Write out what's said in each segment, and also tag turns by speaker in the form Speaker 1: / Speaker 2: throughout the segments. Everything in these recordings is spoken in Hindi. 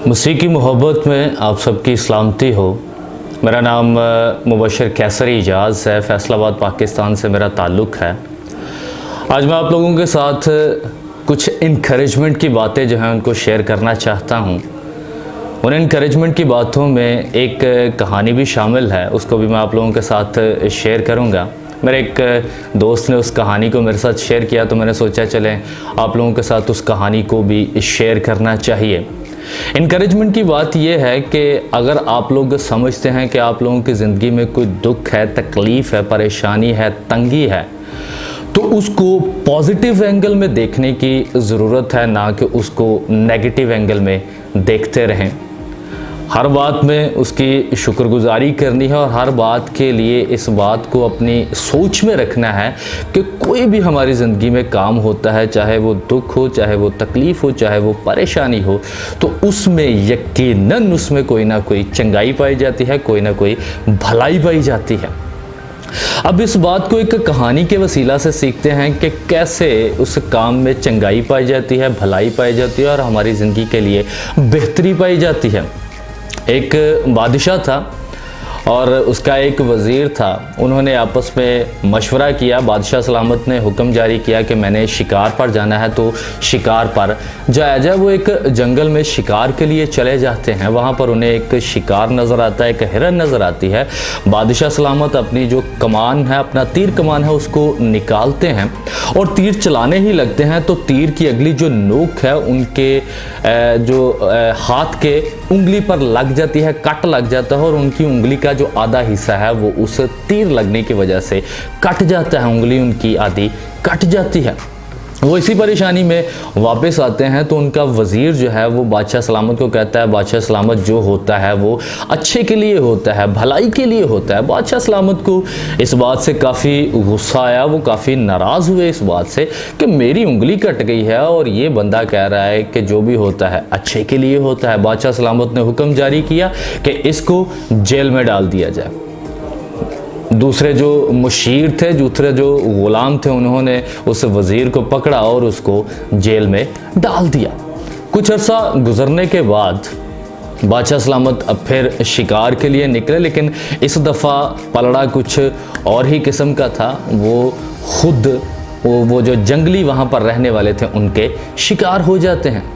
Speaker 1: मसीह की मोहब्बत में आप सबकी सलामती हो। मेरा नाम मुबशर कैसरी इजाज़ है। फैसलाबाद पाकिस्तान से मेरा ताल्लुक़ है। आज मैं आप लोगों के साथ कुछ इनकरेजमेंट की बातें जो हैं उनको शेयर करना चाहता हूं। उन इनकरेजमेंट की बातों में एक कहानी भी शामिल है, उसको भी मैं आप लोगों के साथ शेयर करूंगा। मेरे एक दोस्त ने उस कहानी को मेरे साथ शेयर किया तो मैंने सोचा चलें आप लोगों के साथ उस कहानी को भी शेयर करना चाहिए। इनकरेजमेंट की बात यह है कि अगर आप लोग समझते हैं कि आप लोगों की ज़िंदगी में कोई दुख है, तकलीफ़ है, परेशानी है, तंगी है, तो उसको पॉजिटिव एंगल में देखने की ज़रूरत है, ना कि उसको नेगेटिव एंगल में देखते रहें। हर बात में उसकी शुक्रगुजारी करनी है और हर बात के लिए इस बात को अपनी सोच में रखना है कि कोई भी हमारी ज़िंदगी में काम होता है, चाहे वो दुख हो, चाहे वो तकलीफ़ हो, चाहे वो परेशानी हो, तो उसमें यकीनन उसमें कोई ना कोई चंगाई पाई जाती है, कोई ना कोई भलाई पाई जाती है। अब इस बात को एक कहानी के वसीला से सीखते हैं कि कैसे उस काम में चंगाई पाई जाती है, भलाई पाई जाती है और हमारी ज़िंदगी के लिए बेहतरी पाई जाती है। एक बादशाह था और उसका एक वज़ीर था। उन्होंने आपस में मशवरा किया। बादशाह सलामत ने हुक्म जारी किया कि मैंने शिकार पर जाना है, तो शिकार पर जाया जाए। वो एक जंगल में शिकार के लिए चले जाते हैं। वहाँ पर उन्हें एक शिकार नज़र आता है, एक हिरन नज़र आती है। बादशाह सलामत अपनी जो कमान है, अपना तीर कमान है, उसको निकालते हैं और तीर चलाने ही लगते हैं तो तीर की अगली जो नोक है उनके हाथ के उंगली पर लग जाती है, कट लग जाता है और उनकी उंगली का जो आधा हिस्सा है वो उस तीर लगने की वजह से कट जाता है। उंगली उनकी आधी कट जाती है। वो इसी परेशानी में वापस आते हैं तो उनका वज़ीर जो है वो बादशाह सलामत को कहता है, बादशाह सलामत जो होता है वो अच्छे के लिए होता है, भलाई के लिए होता है। बादशाह सलामत को इस बात से काफ़ी गुस्सा आया। वो काफ़ी नाराज़ हुए इस बात से कि मेरी उंगली कट गई है और ये बंदा कह रहा है कि जो भी होता है अच्छे के लिए होता है। बादशाह सलामत ने हुक्म जारी किया कि इसको जेल में डाल दिया जाए। दूसरे जो मुशीर थे, दूसरे जो गुलाम थे, उन्होंने उस वज़ीर को पकड़ा और उसको जेल में डाल दिया। कुछ अर्सा गुजरने के बाद बादशाह सलामत अब फिर शिकार के लिए निकले, लेकिन इस दफ़ा पलड़ा कुछ और ही किस्म का था। वो खुद वो जो जंगली वहाँ पर रहने वाले थे उनके शिकार हो जाते हैं।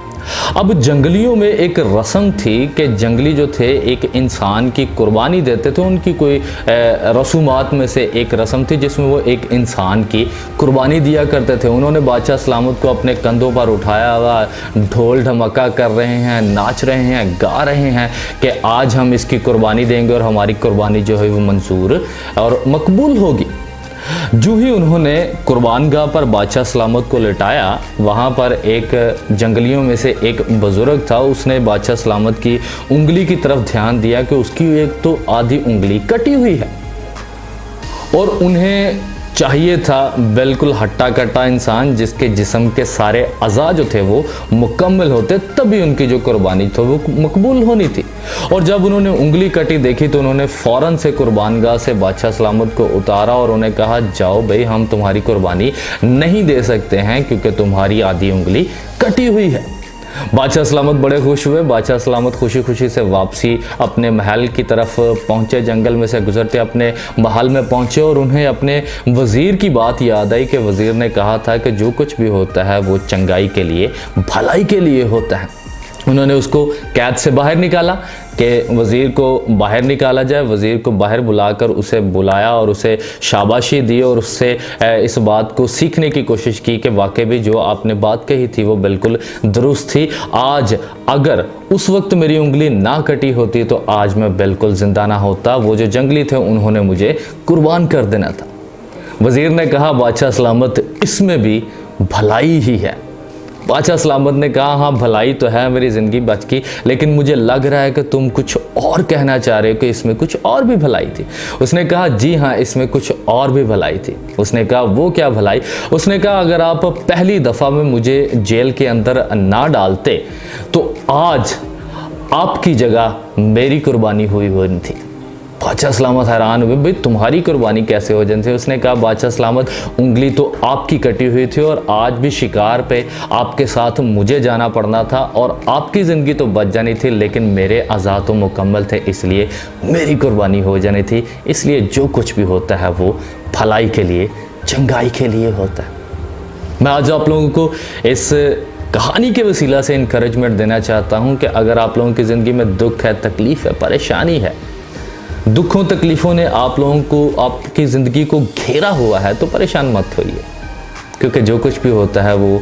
Speaker 1: अब जंगलियों में एक रस्म थी कि जंगली जो थे एक इंसान की कुर्बानी देते थे। उनकी कोई रसूमात में से एक रस्म थी जिसमें वो एक इंसान की कुर्बानी दिया करते थे। उन्होंने बादशाह सलामत को अपने कंधों पर उठाया हुआ ढोल ढमक्का कर रहे हैं, नाच रहे हैं, गा रहे हैं कि आज हम इसकी कुर्बानी देंगे और हमारी कुर्बानी जो है वो मंजूर और मकबूल होगी। जो ही उन्होंने कुर्बानगाह पर बादशाह सलामत को लिटाया, वहाँ पर एक जंगलियों में से एक बुजुर्ग था। उसने बादशाह सलामत की उंगली की तरफ ध्यान दिया कि उसकी एक तो आधी उंगली कटी हुई है और उन्हें चाहिए था बिल्कुल हट्टा कट्टा इंसान जिसके जिस्म के सारे अज़ा जो थे वो मुकम्मल होते, तभी उनकी जो कुर्बानी थी वो मकबूल होनी थी। और जब उन्होंने उंगली कटी देखी तो उन्होंने फ़ौरन से कुर्बानगाह से बादशाह सलामत को उतारा और उन्हें कहा, जाओ भाई, हम तुम्हारी कुर्बानी नहीं दे सकते हैं क्योंकि तुम्हारी आधी उंगली कटी हुई है। बादशाह सलामत बड़े खुश हुए। बादशाह सलामत खुशी खुशी से वापसी अपने महल की तरफ पहुंचे। जंगल में से गुजरते अपने महल में पहुंचे और उन्हें अपने वज़ीर की बात याद आई कि वज़ीर ने कहा था कि जो कुछ भी होता है वो चंगाई के लिए, भलाई के लिए होता है। उन्होंने उसको कैद से बाहर निकाला कि वज़ीर को बाहर निकाला जाए। वज़ीर को बाहर बुलाकर उसे बुलाया और उसे शाबाशी दी और उससे इस बात को सीखने की कोशिश की कि वाकई भी जो आपने बात कही थी वो बिल्कुल दुरुस्त थी। आज अगर उस वक्त मेरी उंगली ना कटी होती तो आज मैं बिल्कुल ज़िंदा ना होता। वो जो जंगली थे उन्होंने मुझे कुर्बान कर देना था। वज़ीर ने कहा, बादशाह सलामत, इसमें भी भलाई ही है। बादशाह सलामत ने कहा, हाँ भलाई तो है, मेरी ज़िंदगी बच गई, लेकिन मुझे लग रहा है कि तुम कुछ और कहना चाह रहे हो कि इसमें कुछ और भी भलाई थी। उसने कहा, जी हाँ, इसमें कुछ और भी भलाई थी। उसने कहा, वो क्या भलाई? उसने कहा, अगर आप पहली दफ़ा में मुझे जेल के अंदर ना डालते तो आज आपकी जगह मेरी कुर्बानी हुई थी। बादशाह सलामत हैरान हुए, भाई तुम्हारी कुर्बानी कैसे हो जाती है? उसने कहा बादशाह सलामत, उंगली तो आपकी कटी हुई थी और आज भी शिकार पे आपके साथ मुझे जाना पड़ना था और आपकी ज़िंदगी तो बच जानी थी, लेकिन मेरे अज़ा तो मुकम्मल थे, इसलिए मेरी कुर्बानी हो जानी थी। इसलिए जो कुछ भी होता है वो भलाई के लिए, चंगाई के लिए होता है। मैं आज आप लोगों को इस कहानी के वसीला से इनकरेजमेंट देना चाहता हूँ कि अगर आप लोगों की ज़िंदगी में दुख है, तकलीफ़ है, परेशानी है, दुखों तकलीफ़ों ने आप लोगों को, आपकी ज़िंदगी को घेरा हुआ है, तो परेशान मत होइए, क्योंकि जो कुछ भी होता है वो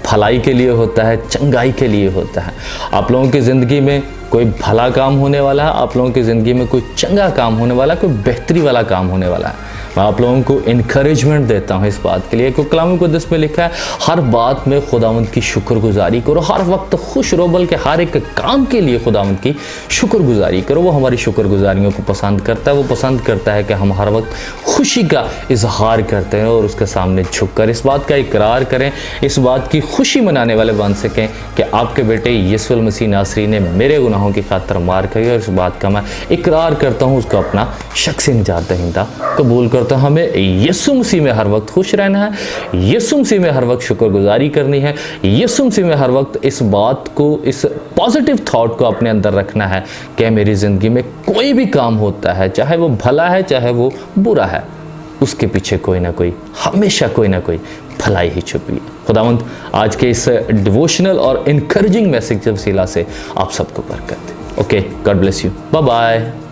Speaker 1: भलाई के लिए होता है, चंगाई के लिए होता है। आप लोगों की ज़िंदगी में कोई भला काम होने वाला है, आप लोगों की ज़िंदगी में कोई चंगा काम होने वाला है, कोई बेहतरी वाला काम होने वाला है। मैं आप लोगों को इनकरेजमेंट देता हूँ इस बात के लिए, क्योंकि कलाम मुक़द्दस में लिखा है हर बात में खुदावंद की शुक्रगुजारी करो, हर वक्त खुश रहो, बल्कि हर एक काम के लिए खुदावंद की शुक्रगुजारी करो। वो हमारी शुक्रगुजारियों को पसंद करता है, वो पसंद करता है कि हम हर वक्त खुशी का इजहार करते हैं और उसके सामने झुककर इस बात का इकरार करें, इस बात की खुशी मनाने वाले बन सकें कि आपके बेटे यीशु मसीह नासरी ने मेरे गुनाहों की खातिर मार खाई, और इस बात का मैं इकरार करता हूँ, उसको अपना शख्सी निजात दहिंदा कबूल करता हूँ। हमें यीशु मसीह में हर वक्त खुश रहना है, यीशु मसीह में हर वक्त शुक्रगुजारी करनी है, यीशु मसीह में हर वक्त इस बात को, इस पॉजिटिव थॉट को अपने अंदर रखना है कि मेरी ज़िंदगी में कोई भी काम होता है, चाहे वो भला है चाहे वो बुरा है, उसके पीछे कोई ना कोई, हमेशा कोई ना कोई भलाई ही छुपी है। खुदावंद आज के इस डिवोशनल और इनकरेजिंग मैसेज के वसीला से आप सबको बरकत दे। Okay, God bless you, bye bye.